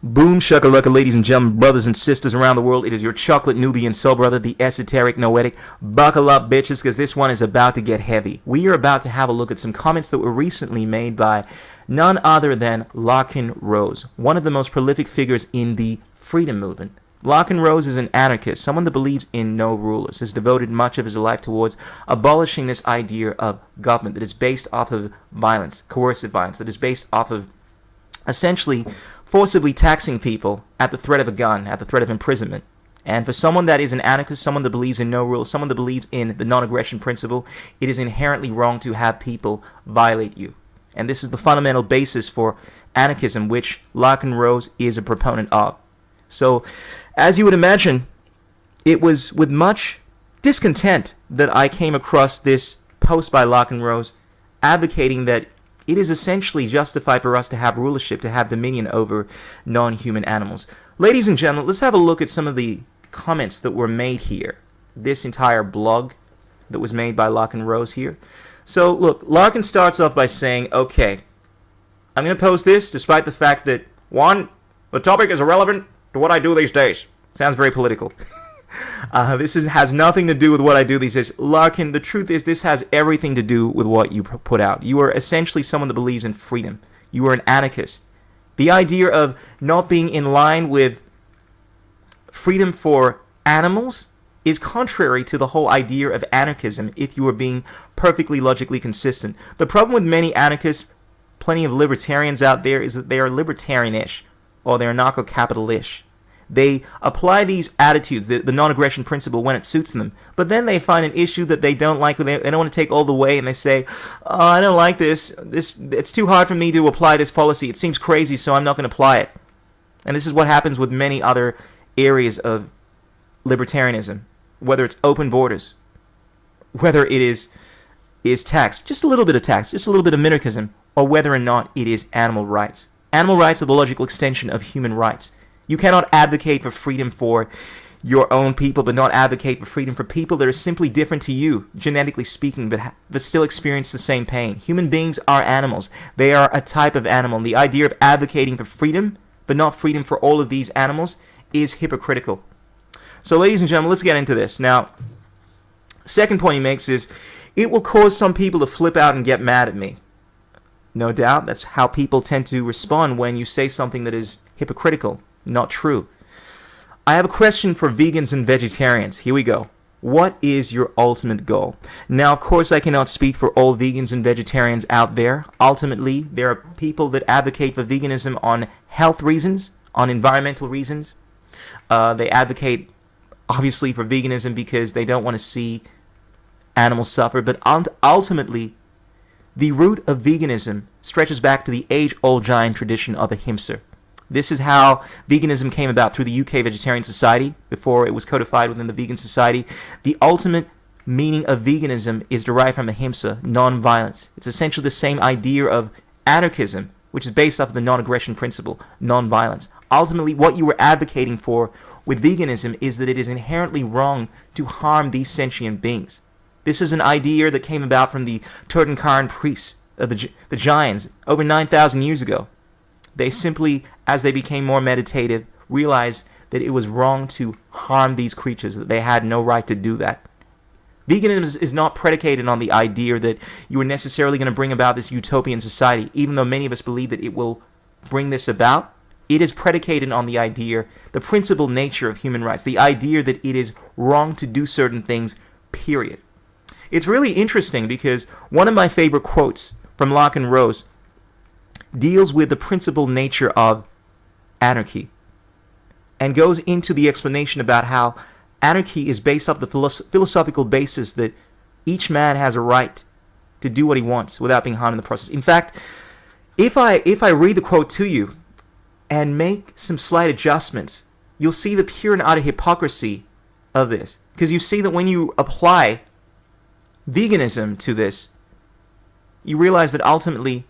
Boom shakalaka, ladies and gentlemen, brothers and sisters around the world. It is your chocolate Nubian soul brother, the esoteric noetic. Buckle up, bitches, because this one is about to get heavy. We are about to have a look at some comments that were recently made by none other than Larken Rose, one of the most prolific figures in the freedom movement. Larken Rose is an anarchist, someone that believes in no rulers, has devoted much of his life towards abolishing this idea of government that is based off of violence, coercive violence, that is based off of essentially forcibly taxing people at the threat of a gun, at the threat of imprisonment. And for someone that is an anarchist, someone that believes in no rules, someone that believes in the non-aggression principle, it is inherently wrong to have people violate you. And this is the fundamental basis for anarchism, which Larken Rose is a proponent of. So, as you would imagine, it was with much discontent that I came across this post by Larken Rose advocating that it is essentially justified for us to have rulership, to have dominion over non-human animals. Ladies and gentlemen, let's have a look at some of the comments that were made here. This entire blog that was made by Larken Rose here. So, look, Larken starts off by saying, okay, I'm going to post this despite the fact that, one, the topic is irrelevant to what I do these days. Sounds very political. This has nothing to do with what I do these days. Larken, the truth is this has everything to do with what you put out. You are essentially someone that believes in freedom. You are an anarchist. The idea of not being in line with freedom for animals is contrary to the whole idea of anarchism if you are being perfectly logically consistent. The problem with many anarchists, plenty of libertarians out there, is that they are libertarian-ish or they're anarcho-capital-ish. They apply these attitudes, the non-aggression principle, when it suits them. But then they find an issue that they don't like, they don't want to take all the way, and they say, oh, I don't like this. It's too hard for me to apply this policy. It seems crazy, so I'm not going to apply it. And this is what happens with many other areas of libertarianism, whether it's open borders, whether it is tax, just a little bit of tax, just a little bit of minarchism, or whether or not it is animal rights. Animal rights are the logical extension of human rights. You cannot advocate for freedom for your own people, but not advocate for freedom for people that are simply different to you, genetically speaking, but still experience the same pain. Human beings are animals. They are a type of animal. And the idea of advocating for freedom, but not freedom for all of these animals, is hypocritical. So, ladies and gentlemen, let's get into this. Now, second point he makes is, it will cause some people to flip out and get mad at me. No doubt, that's how people tend to respond when you say something that is hypocritical. Not true. I have a question for vegans and vegetarians. Here we go. What is your ultimate goal? Now, of course, I cannot speak for all vegans and vegetarians out there. Ultimately, there are people that advocate for veganism on health reasons, on environmental reasons. They advocate, obviously, for veganism because they don't want to see animals suffer. But ultimately, the root of veganism stretches back to the age-old giant tradition of Ahimsa. This is how veganism came about through the UK Vegetarian Society before it was codified within the Vegan Society. The ultimate meaning of veganism is derived from Ahimsa, non-violence. It's essentially the same idea of anarchism, which is based off of the non-aggression principle, non-violence. Ultimately, what you were advocating for with veganism is that it is inherently wrong to harm these sentient beings. This is an idea that came about from the Tutankhamun priests, the Giants, over 9,000 years ago. They simply, as they became more meditative, realized that it was wrong to harm these creatures, that they had no right to do that. Veganism is not predicated on the idea that you are necessarily going to bring about this utopian society, even though many of us believe that it will bring this about. It is predicated on the idea, the principal nature of human rights, the idea that it is wrong to do certain things, period. It's really interesting because one of my favorite quotes from Larken Rose deals with the principal nature of anarchy and goes into the explanation about how anarchy is based off the philosophical basis that each man has a right to do what he wants without being harmed in the process. In fact, if I read the quote to you and make some slight adjustments, you'll see the pure and utter hypocrisy of this. Because you see that when you apply veganism to this, you realize that ultimately,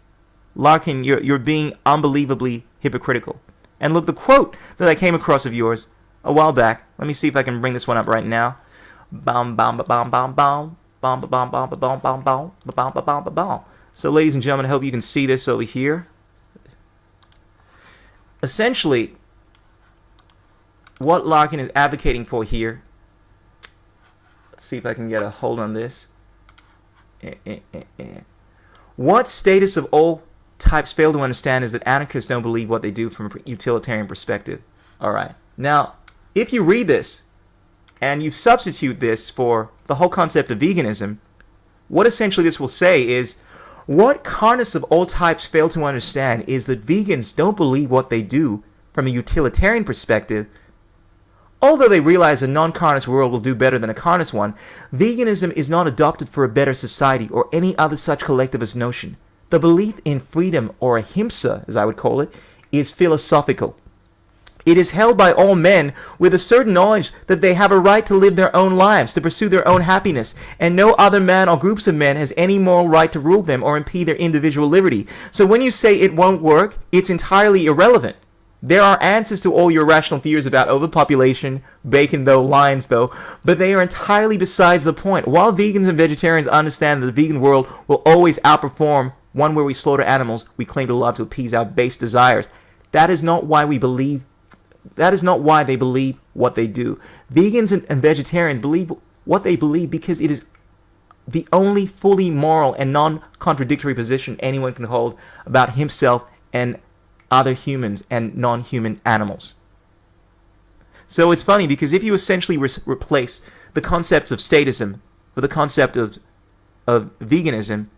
Larken, you're being unbelievably hypocritical. And look, the quote that I came across of yours a while back, let me see if I can bring this one up right now. So, ladies and gentlemen, I hope you can see this over here. Essentially, what Larken is advocating for here, let's see if I can get a hold on this. What status of all types fail to understand is that anarchists don't believe what they do from a utilitarian perspective. Alright, now, if you read this, and you substitute this for the whole concept of veganism, what essentially this will say is, what carnists of all types fail to understand is that vegans don't believe what they do from a utilitarian perspective. Although they realize a non-carnist world will do better than a carnist one, veganism is not adopted for a better society or any other such collectivist notion. The belief in freedom, or Ahimsa, as I would call it, is philosophical. It is held by all men with a certain knowledge that they have a right to live their own lives, to pursue their own happiness, and no other man or groups of men has any moral right to rule them or impede their individual liberty. So when you say it won't work, it's entirely irrelevant. There are answers to all your rational fears about overpopulation, bacon though, lions though, but they are entirely besides the point. While vegans and vegetarians understand that the vegan world will always outperform one where we slaughter animals we claim to love to appease our base desires, that is not why they believe what they do. Vegans and vegetarians believe what they believe because it is the only fully moral and non-contradictory position anyone can hold about himself and other humans and non-human animals. So it's funny because if you essentially replace the concepts of statism with the concept of veganism,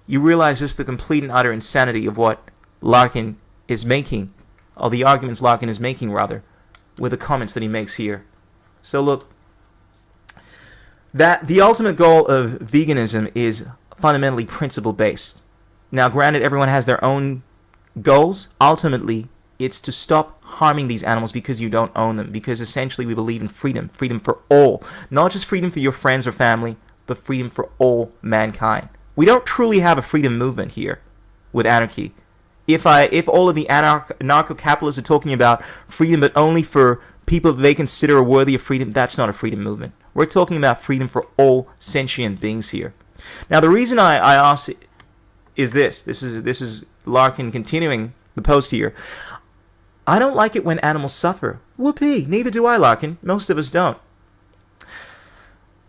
you realize just the complete and utter insanity of what Larken is making, or the arguments Larken is making rather, with the comments that he makes here. So look, that the ultimate goal of veganism is fundamentally principle-based. Now granted, everyone has their own goals. Ultimately, it's to stop harming these animals because you don't own them, because essentially we believe in freedom for all, not just freedom for your friends or family, but freedom for all mankind. We don't truly have a freedom movement here with anarchy. If all of the anarcho-capitalists are talking about freedom but only for people that they consider worthy of freedom, that's not a freedom movement. We're talking about freedom for all sentient beings here. Now the reason I ask is this is Larken continuing the post here. I don't like it when animals suffer. Whoopee, neither do I, Larken. Most of us don't.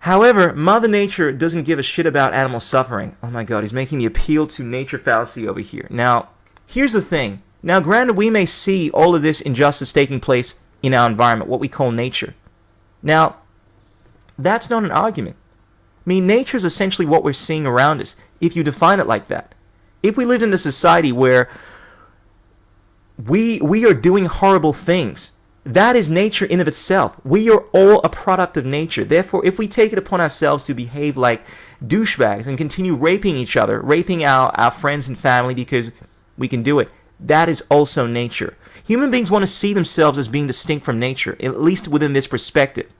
However, Mother Nature doesn't give a shit about animal suffering. Oh my god, he's making the appeal to nature fallacy over here. Now, here's the thing. Now, granted, we may see all of this injustice taking place in our environment, what we call nature. Now, that's not an argument. I mean, nature is essentially what we're seeing around us, if you define it like that. If we lived in a society where we are doing horrible things, that is nature in of itself. We are all a product of nature. Therefore, if we take it upon ourselves to behave like douchebags and continue raping each other, raping our friends and family because we can do it, that is also nature. Human beings want to see themselves as being distinct from nature, at least within this perspective.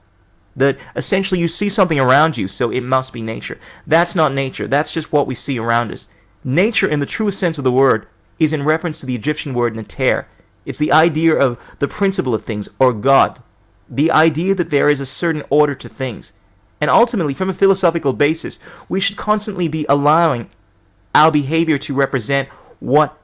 That essentially you see something around you, so it must be nature. That's not nature. That's just what we see around us. Nature, in the truest sense of the word, is in reference to the Egyptian word nater. It's the idea of the principle of things, or God. The idea that there is a certain order to things. And ultimately, from a philosophical basis, we should constantly be allowing our behavior to represent what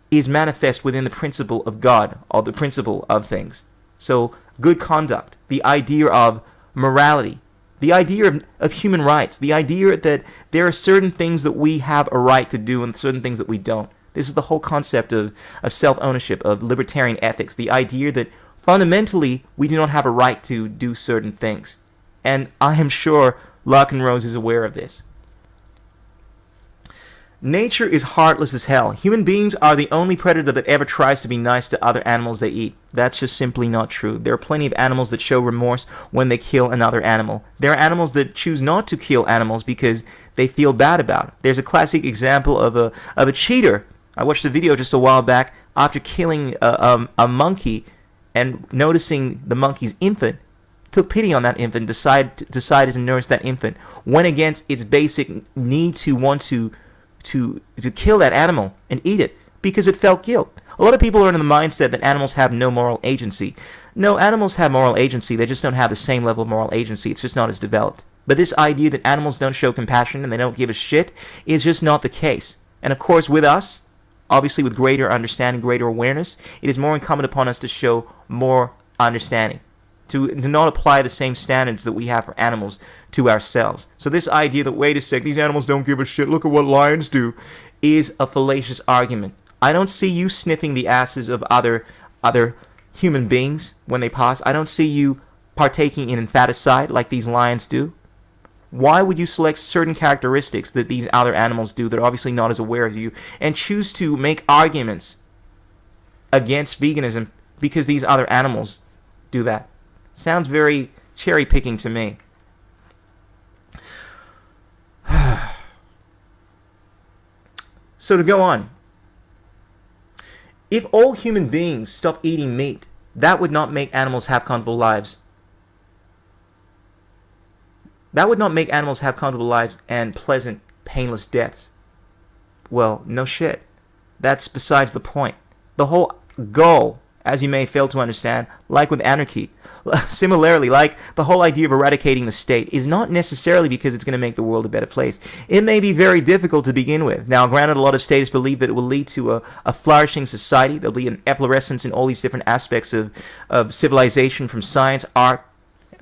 is manifest within the principle of God, or the principle of things. So, good conduct, the idea of morality, the idea of human rights, the idea that there are certain things that we have a right to do and certain things that we don't. This is the whole concept of self-ownership, of libertarian ethics, the idea that fundamentally we do not have a right to do certain things. And I am sure Larken Rose is aware of this. Nature is heartless as hell. Human beings are the only predator that ever tries to be nice to other animals they eat. That's just simply not true. There are plenty of animals that show remorse when they kill another animal. There are animals that choose not to kill animals because they feel bad about it. There's a classic example of a cheater. I watched a video just a while back after killing a monkey and noticing the monkey's infant, took pity on that infant, decided to nurse that infant, went against its basic need to want to kill that animal and eat it because it felt guilt. A lot of people are in the mindset that animals have no moral agency. No, animals have moral agency. They just don't have the same level of moral agency. It's just not as developed. But this idea that animals don't show compassion and they don't give a shit is just not the case. And of course, with us, obviously with greater understanding, greater awareness, it is more incumbent upon us to show more understanding, to not apply the same standards that we have for animals to ourselves. So this idea that, wait a sec, these animals don't give a shit, look at what lions do, is a fallacious argument. I don't see you sniffing the asses of other human beings when they pass. I don't see you partaking in infanticide like these lions do. Why would you select certain characteristics that these other animals do that are obviously not as aware of you, and choose to make arguments against veganism because these other animals do that? Sounds very cherry-picking to me. So to go on, if all human beings stop eating meat, that would not make animals have comfortable lives. That would not make animals have comfortable lives and pleasant, painless deaths. Well, no shit. That's besides the point. The whole goal, as you may fail to understand, like with anarchy, similarly, like the whole idea of eradicating the state, is not necessarily because it's going to make the world a better place. It may be very difficult to begin with. Now, granted, a lot of statists believe that it will lead to a flourishing society. There'll be an efflorescence in all these different aspects of civilization, from science, art.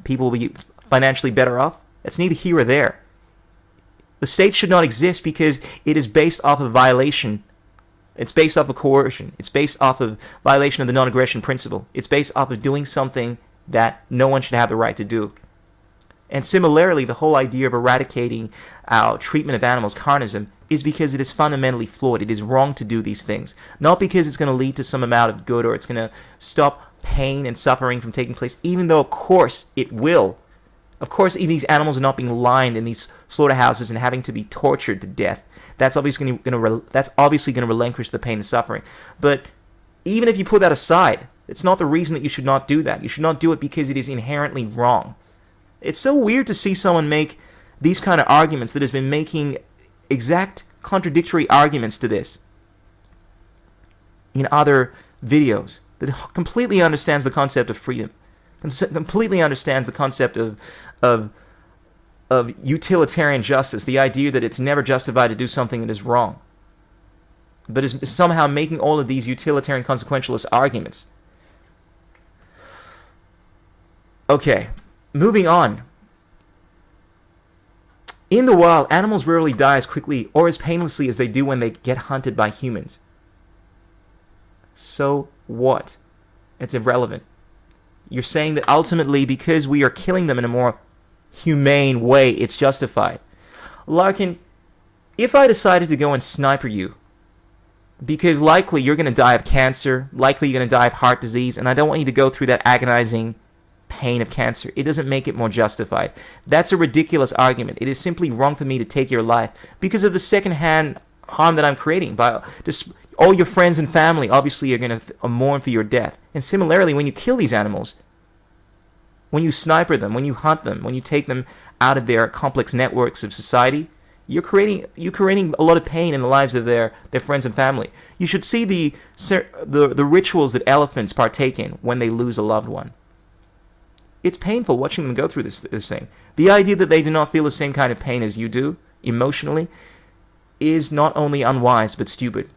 People will be financially better off. It's neither here or there. The state should not exist because it is based off of violation. It's based off of coercion. It's based off of violation of the non-aggression principle. It's based off of doing something that no one should have the right to do. And similarly, the whole idea of eradicating our treatment of animals, carnism, is because it is fundamentally flawed. It is wrong to do these things. Not because it's going to lead to some amount of good or it's going to stop pain and suffering from taking place, even though, of course, it will. Of course, these animals are not being lined in these slaughterhouses and having to be tortured to death. That's obviously going to relinquish the pain and suffering. But even if you put that aside, it's not the reason that you should not do that. You should not do it because it is inherently wrong. It's so weird to see someone make these kind of arguments that has been making exact contradictory arguments to this in other videos, that completely understands the concept of freedom, completely understands the concept of utilitarian justice, the idea that it's never justified to do something that is wrong, but is somehow making all of these utilitarian consequentialist arguments. Okay, moving on. In the wild, animals rarely die as quickly or as painlessly as they do when they get hunted by humans. So what? It's irrelevant. You're saying that ultimately, because we are killing them in a more humane way, it's justified. Larken, if I decided to go and sniper you, because likely you're going to die of cancer, likely you're going to die of heart disease, and I don't want you to go through that agonizing pain of cancer, it doesn't make it more justified. That's a ridiculous argument. It is simply wrong for me to take your life because of the secondhand harm that I'm creating. By just all your friends and family obviously are going to mourn for your death. And similarly, when you kill these animals, when you sniper them, when you hunt them, when you take them out of their complex networks of society, you're creating a lot of pain in the lives of their friends and family. You should see the rituals that elephants partake in when they lose a loved one. It's painful watching them go through this thing. The idea that they do not feel the same kind of pain as you do, emotionally, is not only unwise, but stupid.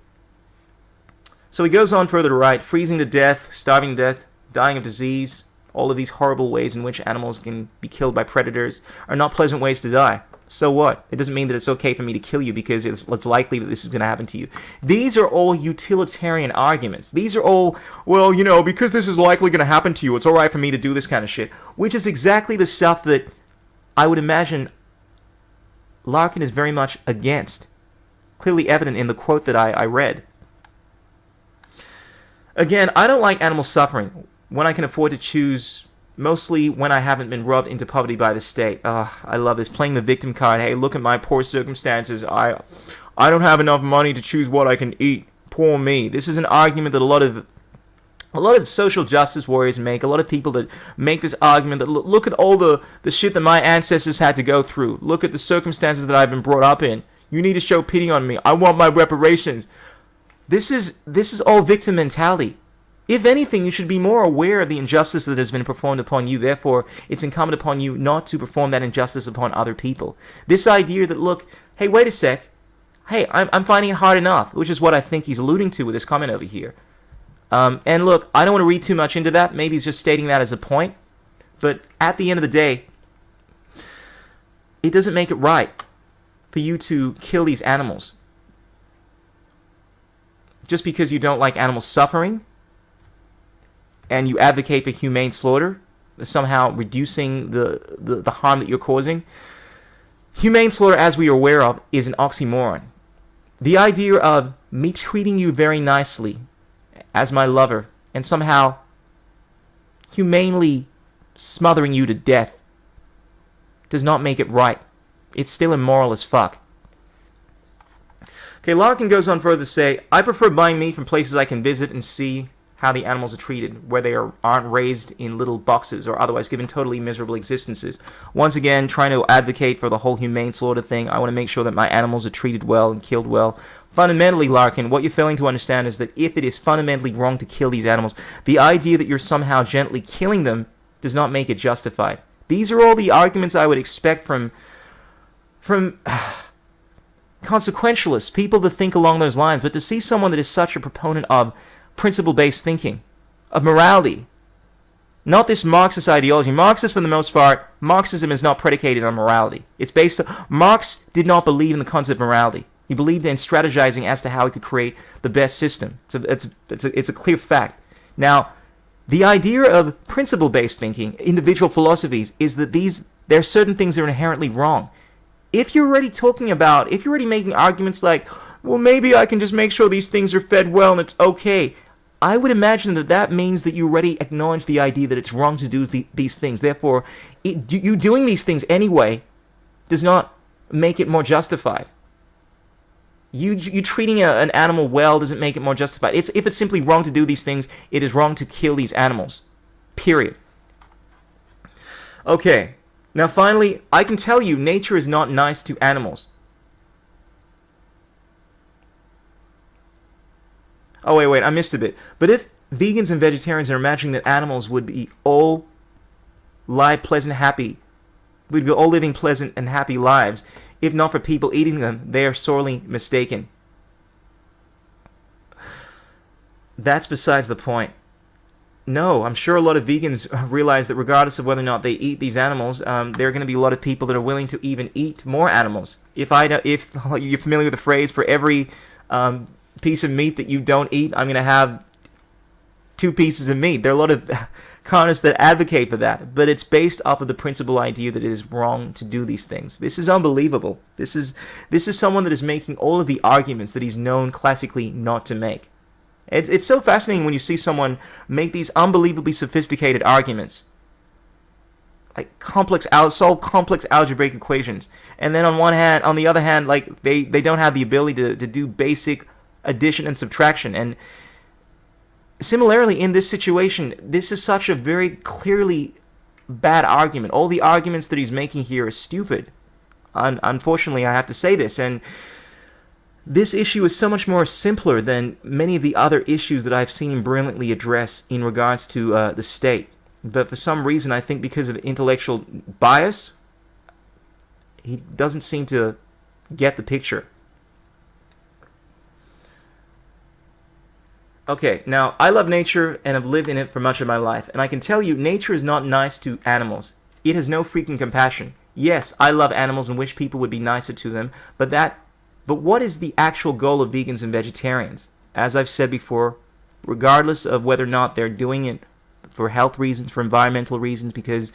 So he goes on further to write, freezing to death, starving to death, dying of disease, all of these horrible ways in which animals can be killed by predators are not pleasant ways to die. So what? It doesn't mean that it's okay for me to kill you because it's likely that this is going to happen to you. These are all utilitarian arguments. These are all, well, because this is likely going to happen to you, it's all right for me to do this kind of shit. Which is exactly the stuff that I would imagine Larken is very much against. Clearly evident in the quote that I read. Again, I don't like animal suffering when I can afford to choose, mostly when I haven't been robbed into poverty by the state. I love this, playing the victim card. Hey, look at my poor circumstances. I don't have enough money to choose what I can eat. Poor me. This is an argument that a lot of social justice warriors make. A lot of people that make this argument that look at all the shit that my ancestors had to go through. Look at the circumstances that I've been brought up in. You need to show pity on me. I want my reparations. This is all victim mentality. If anything, you should be more aware of the injustice that has been performed upon you. Therefore, it's incumbent upon you not to perform that injustice upon other people. This idea that, look, hey, wait a sec. Hey, I'm finding it hard enough, which is what I think he's alluding to with this comment over here. And look, I don't want to read too much into that. Maybe he's just stating that as a point. But at the end of the day, it doesn't make it right for you to kill these animals. Just because you don't like animals suffering and you advocate for humane slaughter, somehow reducing the harm that you're causing. Humane slaughter, as we are aware of, is an oxymoron. The idea of me treating you very nicely as my lover and somehow humanely smothering you to death does not make it right. It's still immoral as fuck. Okay, Larken goes on further to say, I prefer buying meat from places I can visit and see how the animals are treated, where they aren't raised in little boxes or otherwise given totally miserable existences. Once again, trying to advocate for the whole humane slaughter thing. I want to make sure that my animals are treated well and killed well. Fundamentally, Larken, what you're failing to understand is that if it is fundamentally wrong to kill these animals, the idea that you're somehow gently killing them does not make it justified. These are all the arguments I would expect from consequentialists, people that think along those lines. But to see someone that is such a proponent of principle-based thinking, of morality, not this Marxist ideology. Marxists, for the most part, Marxism is not predicated on morality. It's based on, Marx did not believe in the concept of morality. He believed in strategizing as to how he could create the best system. It's a clear fact. Now, the idea of principle-based thinking, individual philosophies, is that there are certain things that are inherently wrong. If you're already making arguments like, well, maybe I can just make sure these things are fed well and it's okay, I would imagine that means that you already acknowledge the idea that it's wrong to do these things. Therefore, you doing these things anyway does not make it more justified. You treating an animal well doesn't make it more justified. If it's simply wrong to do these things, it is wrong to kill these animals. Period. Okay. Now finally, I can tell you nature is not nice to animals. Oh, wait, I missed a bit. But if vegans and vegetarians are imagining that animals would be all live pleasant, happy, we'd be all living pleasant and happy lives, if not for people eating them, they are sorely mistaken. That's besides the point. No, I'm sure a lot of vegans realize that regardless of whether or not they eat these animals, there are going to be a lot of people that are willing to even eat more animals. If you're familiar with the phrase, for every piece of meat that you don't eat, I'm going to have 2 pieces of meat. There are a lot of Carnists that advocate for that, but it's based off of the principal idea that it is wrong to do these things. This is unbelievable. This is someone that is making all of the arguments that he's known classically not to make. It's so fascinating when you see someone make these unbelievably sophisticated arguments, like solve complex algebraic equations, and then on the other hand, like they don't have the ability to do basic addition and subtraction. And similarly, in this situation, this is such a very clearly bad argument. All the arguments that he's making here are stupid. Unfortunately, I have to say this, and this issue is so much more simpler than many of the other issues that I've seen him brilliantly address in regards to the state. But for some reason, I think because of intellectual bias, he doesn't seem to get the picture. Okay, now, I love nature and have lived in it for much of my life, and I can tell you, nature is not nice to animals. It has no freaking compassion. Yes, I love animals and wish people would be nicer to them, but what is the actual goal of vegans and vegetarians? As I've said before, regardless of whether or not they're doing it for health reasons, for environmental reasons, because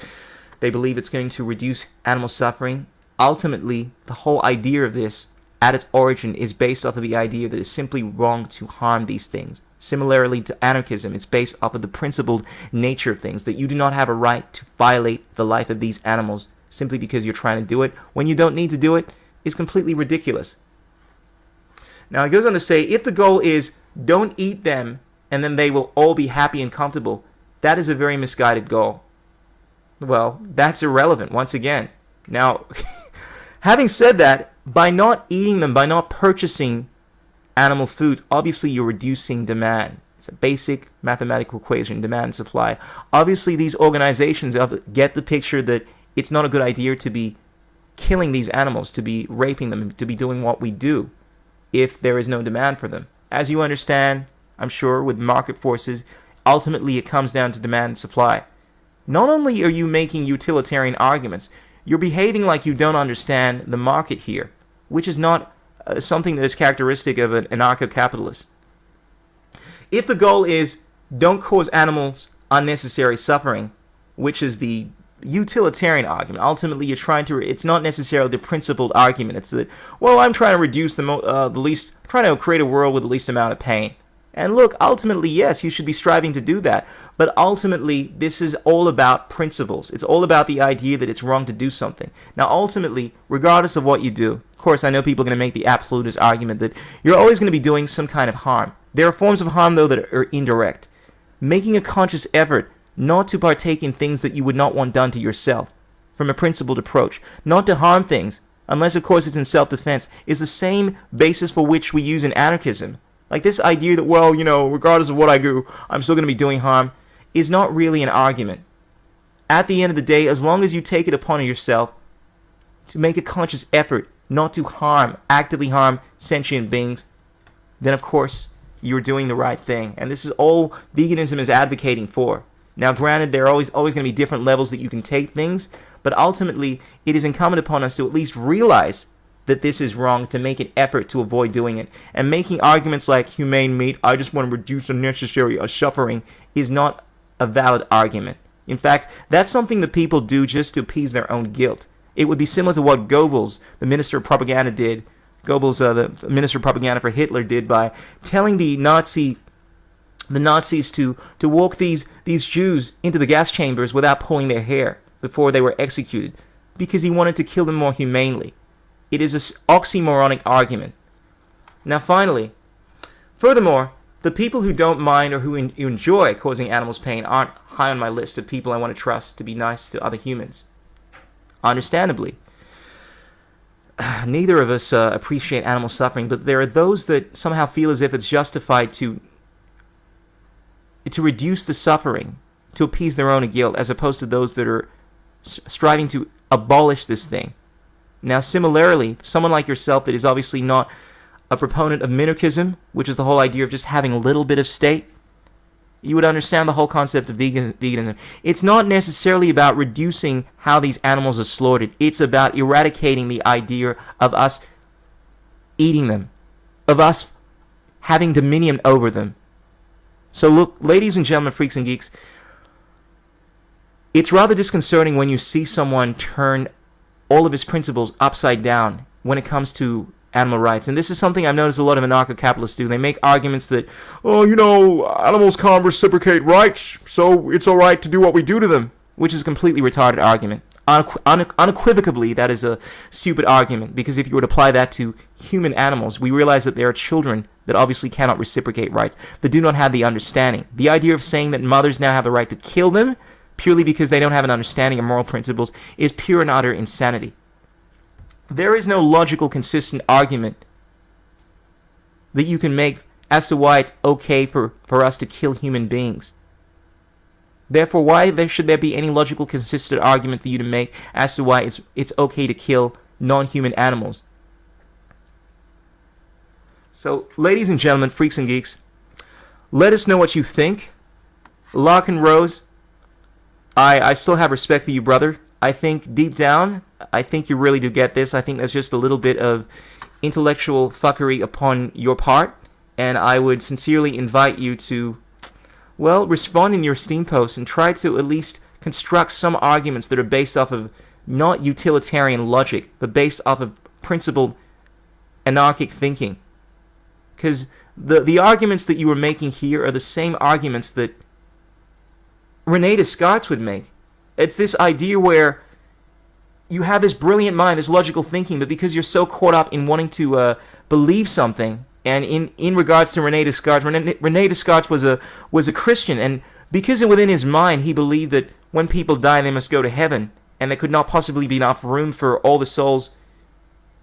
they believe it's going to reduce animal suffering, ultimately, the whole idea of this, at its origin, is based off of the idea that it's simply wrong to harm these things. Similarly to anarchism, it's based off of the principled nature of things, that you do not have a right to violate the life of these animals simply because you're trying to do it when you don't need to do it, is completely ridiculous. Now, it goes on to say, if the goal is don't eat them and then they will all be happy and comfortable, that is a very misguided goal. Well, that's irrelevant once again. Now, having said that, by not eating them, by not purchasing animal foods, obviously you're reducing demand. It's a basic mathematical equation, demand and supply. Obviously, these organizations get the picture that it's not a good idea to be killing these animals, to be raping them, to be doing what we do if there is no demand for them. As you understand, I'm sure, with market forces. Ultimately, it comes down to demand and supply. Not only are you making utilitarian arguments, you're behaving like you don't understand the market here, which is not something that is characteristic of an anarcho-capitalist. If the goal is don't cause animals unnecessary suffering, which is the utilitarian argument, ultimately you're trying to, it's not necessarily the principled argument. It's that, well, I'm trying to reduce the least, trying to create a world with the least amount of pain. And look, ultimately, yes, you should be striving to do that. But ultimately, this is all about principles. It's all about the idea that it's wrong to do something. Now, ultimately, regardless of what you do, of course, I know people are going to make the absolutist argument that you're always going to be doing some kind of harm. There are forms of harm, though, that are indirect. Making a conscious effort not to partake in things that you would not want done to yourself, from a principled approach, not to harm things, unless, of course, it's in self-defense, is the same basis for which we use in anarchism. Like this idea that, well, regardless of what I do, I'm still going to be doing harm, is not really an argument. At the end of the day, as long as you take it upon yourself to make a conscious effort not to actively harm sentient beings, then of course you're doing the right thing. And this is all veganism is advocating for. Now, granted, there are always going to be different levels that you can take things, but ultimately it is incumbent upon us to at least realize that this is wrong, to make an effort to avoid doing it. And making arguments like humane meat, I just want to reduce unnecessary suffering, is not a valid argument. In fact, that's something that people do just to appease their own guilt. It would be similar to what Goebbels, the minister of propaganda, did. Goebbels, the minister of propaganda for Hitler, did by telling the Nazis to walk these Jews into the gas chambers without pulling their hair before they were executed, because he wanted to kill them more humanely. It is an oxymoronic argument. Now, finally, furthermore, the people who don't mind or who enjoy causing animals pain aren't high on my list of people I want to trust to be nice to other humans. Understandably, neither of us appreciate animal suffering, but there are those that somehow feel as if it's justified to reduce the suffering, to appease their own guilt, as opposed to those that are striving to abolish this thing. Now, similarly, someone like yourself that is obviously not a proponent of minarchism, which is the whole idea of just having a little bit of state, you would understand the whole concept of veganism. It's not necessarily about reducing how these animals are slaughtered. It's about eradicating the idea of us eating them, of us having dominion over them. So look, ladies and gentlemen, freaks and geeks, it's rather disconcerting when you see someone turn all of his principles upside down when it comes to animal rights. And this is something I've noticed a lot of anarcho-capitalists do. They make arguments that, animals can't reciprocate rights, so it's all right to do what we do to them, which is a completely retarded argument. Unequivocally, that is a stupid argument, because if you were to apply that to human animals, we realize that there are children that obviously cannot reciprocate rights, that do not have the understanding. The idea of saying that mothers now have the right to kill them purely because they don't have an understanding of moral principles is pure and utter insanity. There is no logical, consistent argument that you can make as to why it's okay for us to kill human beings. Therefore, why should there be any logical, consistent argument for you to make as to why it's okay to kill non-human animals? So, ladies and gentlemen, freaks and geeks, let us know what you think. Larken Rose, I still have respect for you, brother. I think deep down, I think you really do get this. I think there's just a little bit of intellectual fuckery upon your part, and I would sincerely invite you to, respond in your Steam post and try to at least construct some arguments that are based off of not utilitarian logic, but based off of principled anarchic thinking. Because the arguments that you were making here are the same arguments that René Descartes would make. It's this idea where you have this brilliant mind, this logical thinking, but because you're so caught up in wanting to believe something, and in regards to René Descartes was a Christian, and because within his mind he believed that when people die they must go to heaven, and there could not possibly be enough room for all the souls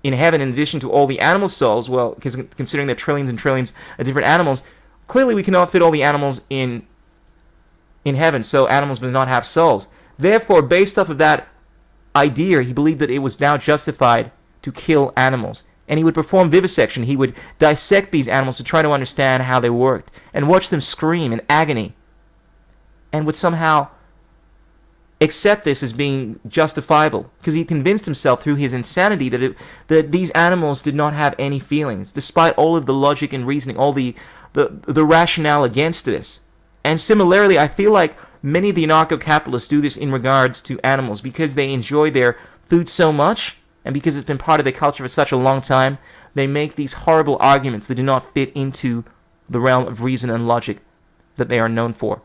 in heaven in addition to all the animal souls, because considering there are trillions and trillions of different animals, clearly we cannot fit all the animals in heaven, so animals must not have souls. Therefore, based off of that idea, he believed that it was now justified to kill animals. And he would perform vivisection. He would dissect these animals to try to understand how they worked and watch them scream in agony, and would somehow accept this as being justifiable because he convinced himself through his insanity that these animals did not have any feelings, despite all of the logic and reasoning, all the rationale against this. And similarly, I feel like many of the anarcho-capitalists do this in regards to animals because they enjoy their food so much, and because it's been part of their culture for such a long time, they make these horrible arguments that do not fit into the realm of reason and logic that they are known for.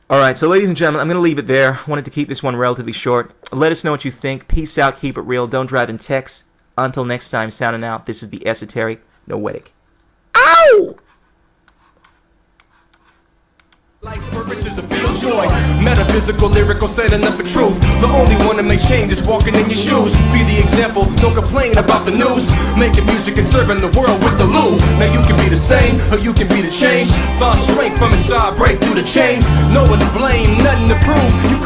Alright, so ladies and gentlemen, I'm going to leave it there. I wanted to keep this one relatively short. Let us know what you think. Peace out, keep it real, don't drive in text. Until next time, sounding out, this is the Esoteric Noetic. Ow! Life's purpose is to feel joy. Metaphysical, lyrical, setting up for truth. The only one that may change is walking in your shoes. Be the example, don't complain about the news. Making music and serving the world with the loo. Now you can be the same, or you can be the change. Find strength from inside, break through the chains. No one to blame, nothing to prove. You